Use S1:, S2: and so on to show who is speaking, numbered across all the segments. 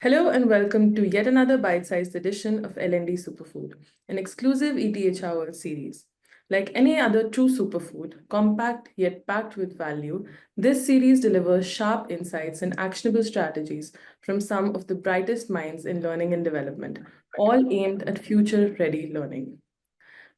S1: Hello and welcome to yet another bite-sized edition of L&D Superfood, an exclusive ETHRWorld series. Like any other true superfood, compact yet packed with value, this series delivers sharp insights and actionable strategies from some of the brightest minds in learning and development, all aimed at future-ready learning.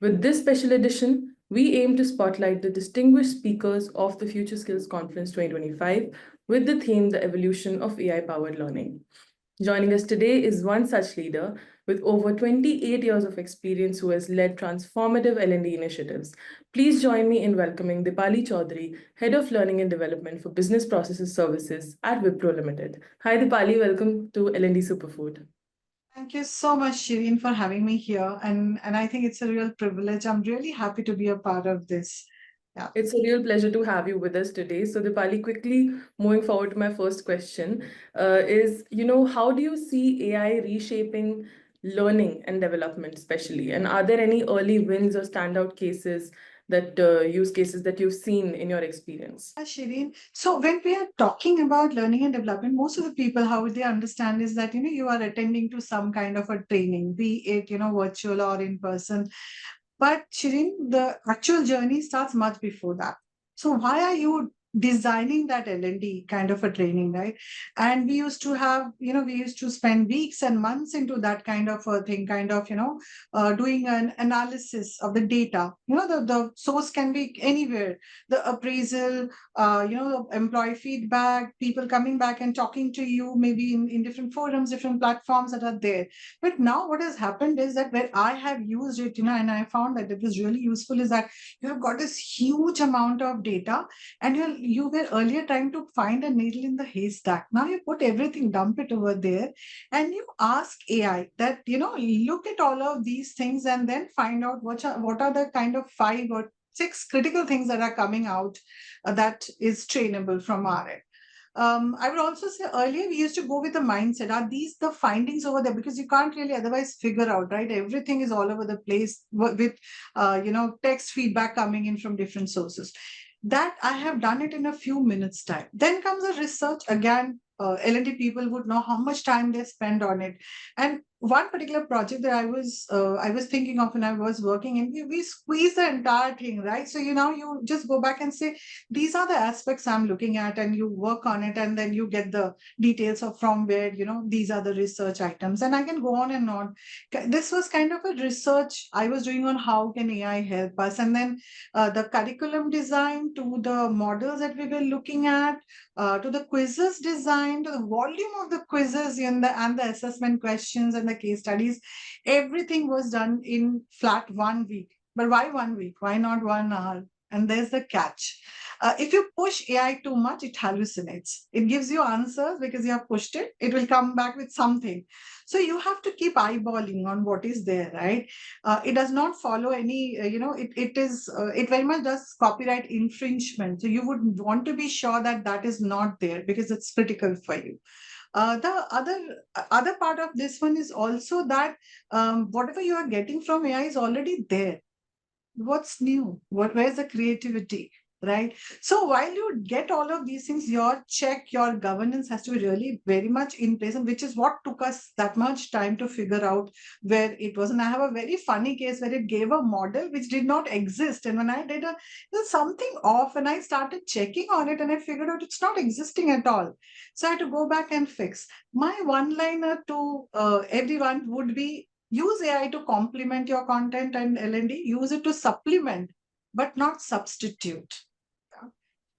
S1: With this special edition, we aim to spotlight the distinguished speakers of the Future Skills Conference 2025 with the theme The Evolution of AI-Powered Learning. Joining us today is one such leader with over 28 years of experience who has led transformative L&D initiatives. Please join me in welcoming Deepali Chaudhary, Head of Learning and Development for Business Processes Services at Wipro Ltd. Hi Deepali, welcome to L&D Superfood.
S2: Thank you so much, Shireen, for having me here. And I think it's a real privilege. I'm really happy to be a part of this. Yeah.
S1: It's a real pleasure to have you with us today. So Deepali, quickly moving forward to my first question is, how do you see AI reshaping learning and development especially? And are there any early wins or standout cases use cases that you've seen in your experience?
S2: Shireen. So when we are talking about learning and development, most of the people, how they understand is that, you are attending to some kind of a training, be it, virtual or in person. But Shireen, the actual journey starts much before that. So why are you designing that L&D kind of a training, right? And we used to have, we used to spend weeks and months into that kind of a thing, doing an analysis of the data. The source can be anywhere. The appraisal, employee feedback, people coming back and talking to you, maybe in different forums, different platforms that are there. But now what has happened is that where I have used it, and I found that it was really useful, is that you have got this huge amount of data, and you were earlier trying to find a needle in the haystack. Now you put everything, dump it over there, and you ask AI that, look at all of these things and then find out what are the kind of 5 or 6 critical things that are coming out that is trainable from our end. I would also say earlier we used to go with the mindset, are these the findings over there? Because you can't really otherwise figure out, right? Everything is all over the place with, text feedback coming in from different sources. That I have done it in a few minutes time. Then comes the research again. L&D people would know how much time they spend on it. And one particular project that I was thinking of when I was working, and we squeeze the entire thing, right? So you just go back and say, these are the aspects I'm looking at, and you work on it, and then you get the details of from where, these are the research items. And I can go on and on. This was kind of a research I was doing on how can AI help us. And then the curriculum design, to the models that we were looking at, to the quizzes design, to the volume of the quizzes and the assessment questions and the case studies, everything was done in flat 1 week. But why 1 week? Why not 1 hour? And there's the catch. If you push AI too much, it hallucinates. It gives you answers because you have pushed it. It will come back with something. So you have to keep eyeballing on what is there, right? It does not follow any, it very much does copyright infringement. So you would want to be sure that that is not there because it's critical for you. The other part of this one is also that whatever you are getting from AI is already there. What's new? Where's the creativity? Right. So while you get all of these things, your governance has to be really very much in place, and which is what took us that much time to figure out where it was. And I have a very funny case where it gave a model which did not exist. And when I did there's something off, and I started checking on it, and I figured out it's not existing at all. So I had to go back and fix. My one-liner to everyone would be, use AI to complement your content and L&D, use it to supplement, but not substitute.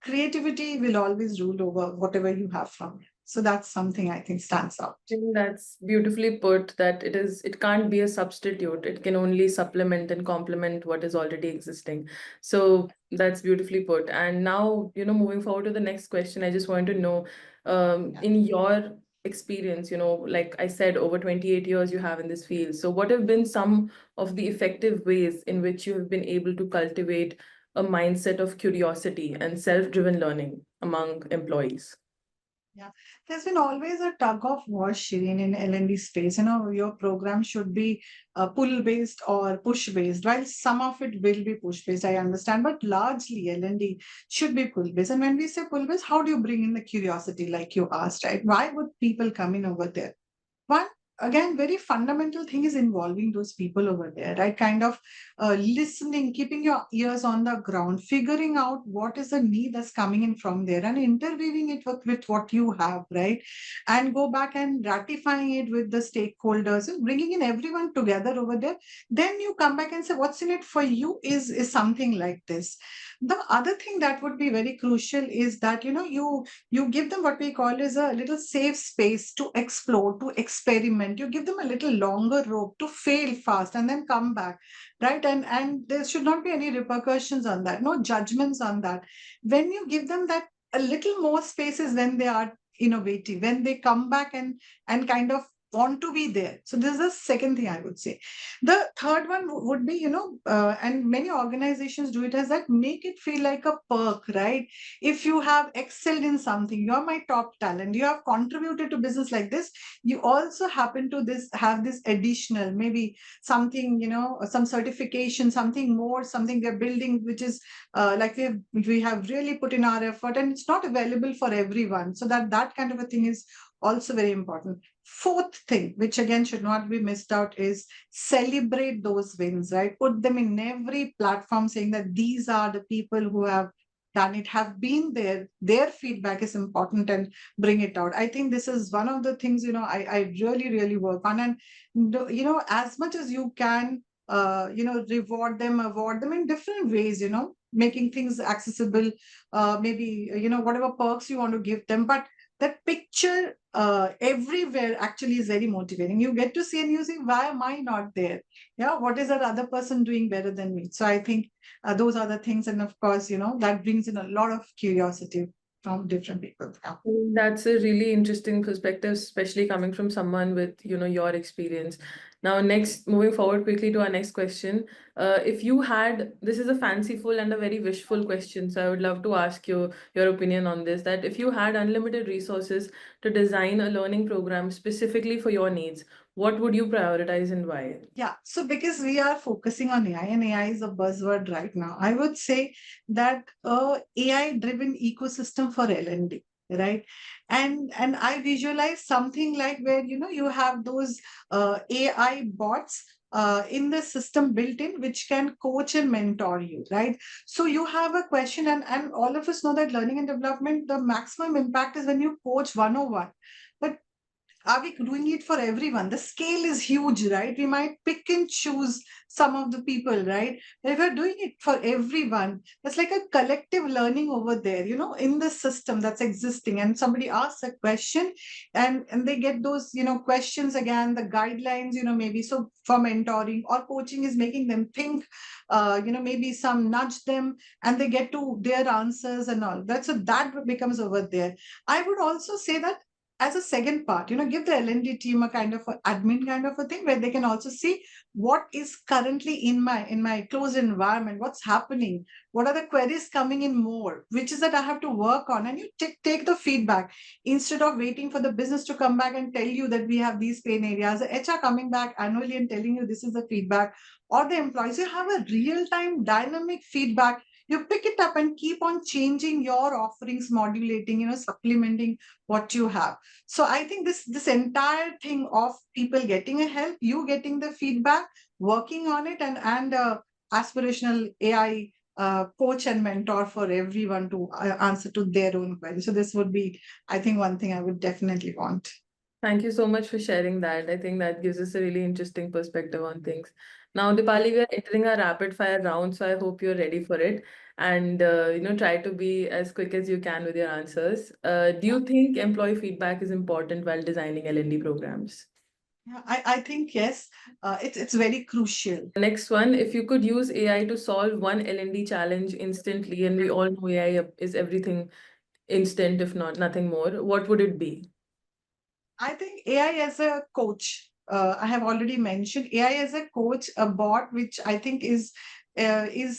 S2: Creativity will always rule over whatever you have from it. So that's something I think stands out.
S1: I think that's beautifully put, that it can't be a substitute. It can only supplement and complement what is already existing. So that's beautifully put. And now, moving forward to the next question, I just want to know, in your experience, like I said, over 28 years you have in this field. So what have been some of the effective ways in which you have been able to cultivate a mindset of curiosity and self-driven learning among employees?
S2: Yeah, there's been always a tug of war, Shireen, in L&D space. Your program should be pull-based or push-based. While some of it will be push-based, I understand, but largely L&D should be pull-based. And when we say pull-based, how do you bring in the curiosity, like you asked, right? Why would people come in over there? One, again, very fundamental thing is involving those people over there, right? Kind of listening, keeping your ears on the ground, figuring out what is the need that's coming in from there, and interweaving it with what you have, right? And go back and ratifying it with the stakeholders and bringing in everyone together over there. Then you come back and say, what's in it for you is something like this. The other thing that would be very crucial is that, you give them what we call is a little safe space to explore, to experiment. You give them a little longer rope to fail fast and then come back, right? And there should not be any repercussions on that, no judgments on that. When you give them that a little more spaces, when they are innovative, when they come back and kind of want to be there. So this is the second thing I would say. The third one would be, and many organizations do it as that, make it feel like a perk, right? If you have excelled in something, you're my top talent, you have contributed to business like this, you also happen to have this additional, maybe something, some certification, something more, something we're building, which is like we have really put in our effort, and it's not available for everyone. So that kind of a thing is also very important. Fourth thing, which again should not be missed out, is celebrate those wins, right? Put them in every platform, saying that these are the people who have done it, have been there. Their feedback is important, and bring it out. I think this is one of the things, I really, really work on. And, as much as you can, reward them, award them in different ways, making things accessible, maybe, whatever perks you want to give them. But that picture everywhere actually is very motivating. You get to see and you see, why am I not there? Yeah, what is that other person doing better than me? So I think those are the things. And of course, that brings in a lot of curiosity from different people. Yeah.
S1: That's a really interesting perspective, especially coming from someone with, your experience. Now, next, moving forward quickly to our next question. If you had, this is a fanciful and a very wishful question, so I would love to ask you your opinion on this, that if you had unlimited resources to design a learning program specifically for your needs, what would you prioritize and why?
S2: Yeah. So because we are focusing on AI, and AI is a buzzword right now, I would say that AI-driven ecosystem for L&D, right? And I visualize something like where you have those AI bots in the system built in, which can coach and mentor you, right? So you have a question, and all of us know that learning and development, the maximum impact is when you coach 101. But are we doing it for everyone? The scale is huge, right? We might pick and choose some of the people, right? But if we're doing it for everyone, it's like a collective learning over there, in the system that's existing. And somebody asks a question, and they get those, questions again, the guidelines, maybe so for mentoring or coaching is making them think, maybe some nudge them, and they get to their answers and all that. So that becomes over there. I would also say that as a second part, give the L&D team a kind of a admin kind of a thing, where they can also see what is currently in my closed environment, what's happening, what are the queries coming in more, which is that I have to work on, and you take the feedback instead of waiting for the business to come back and tell you that we have these pain areas. The HR coming back annually and telling you this is the feedback, or the employees, you have a real-time dynamic feedback. You pick it up and keep on changing your offerings, modulating, supplementing what you have. So I think this entire thing of people getting a help, you getting the feedback, working on it, and aspirational AI coach and mentor for everyone to answer to their own queries. So this would be, I think, one thing I would definitely want.
S1: Thank you so much for sharing that. I think that gives us a really interesting perspective on things. Now, Dipali, we are entering a rapid fire round, so I hope you're ready for it. And try to be as quick as you can with your answers. Do you think employee feedback is important while designing L&D programs?
S2: Yeah, I think yes, it's very crucial.
S1: Next one, if you could use AI to solve one L&D challenge instantly, and we all know AI is everything instant, if not nothing more, what would it be?
S2: I think AI as a coach. I have already mentioned AI as a coach, a bot, which I think is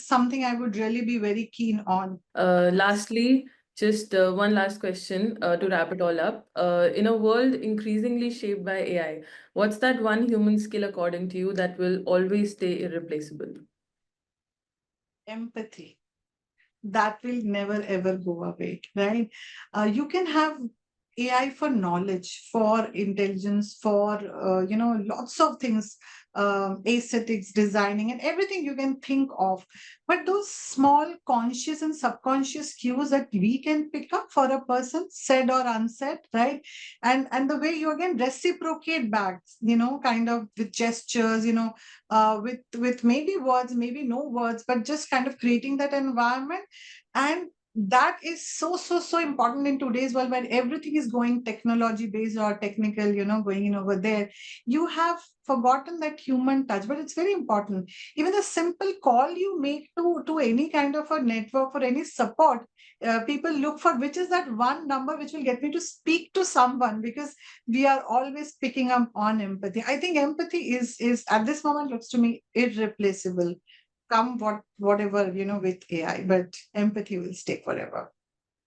S2: something I would really be very keen on.
S1: Lastly, just one last question to wrap it all up. In a world increasingly shaped by AI, what's that one human skill according to you that will always stay irreplaceable?
S2: Empathy. That will never ever go away, right? You can have AI for knowledge, for intelligence, for lots of things, aesthetics, designing, and everything you can think of. But those small conscious and subconscious cues that we can pick up for a person, said or unsaid, right? And the way you again reciprocate back, kind of with gestures, with maybe words, maybe no words, but just kind of creating that environment. And that is so important in today's world, when everything is going technology based or technical, going in over there. You have forgotten that human touch, but it's very important. Even a simple call you make to any kind of a network for any support, people look for which is that one number which will get me to speak to someone, because we are always picking up on empathy. I think empathy is at this moment, looks to me, irreplaceable. Come whatever, with AI, but empathy will stay forever.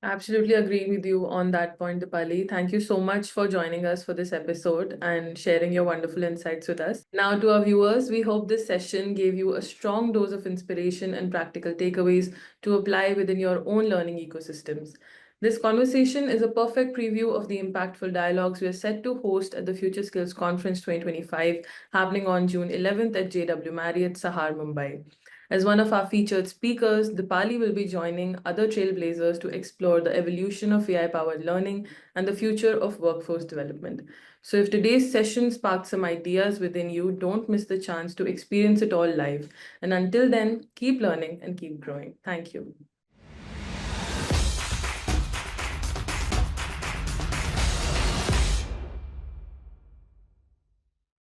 S1: Absolutely agree with you on that point, Dipali. Thank you so much for joining us for this episode and sharing your wonderful insights with us. Now, to our viewers, we hope this session gave you a strong dose of inspiration and practical takeaways to apply within your own learning ecosystems. This conversation is a perfect preview of the impactful dialogues we are set to host at the Future Skills Conference 2025, happening on June 11th at JW Marriott, Sahar, Mumbai. As one of our featured speakers, Dipali will be joining other trailblazers to explore the evolution of AI-powered learning and the future of workforce development. So if today's session sparked some ideas within you, don't miss the chance to experience it all live. And until then, keep learning and keep growing. Thank you.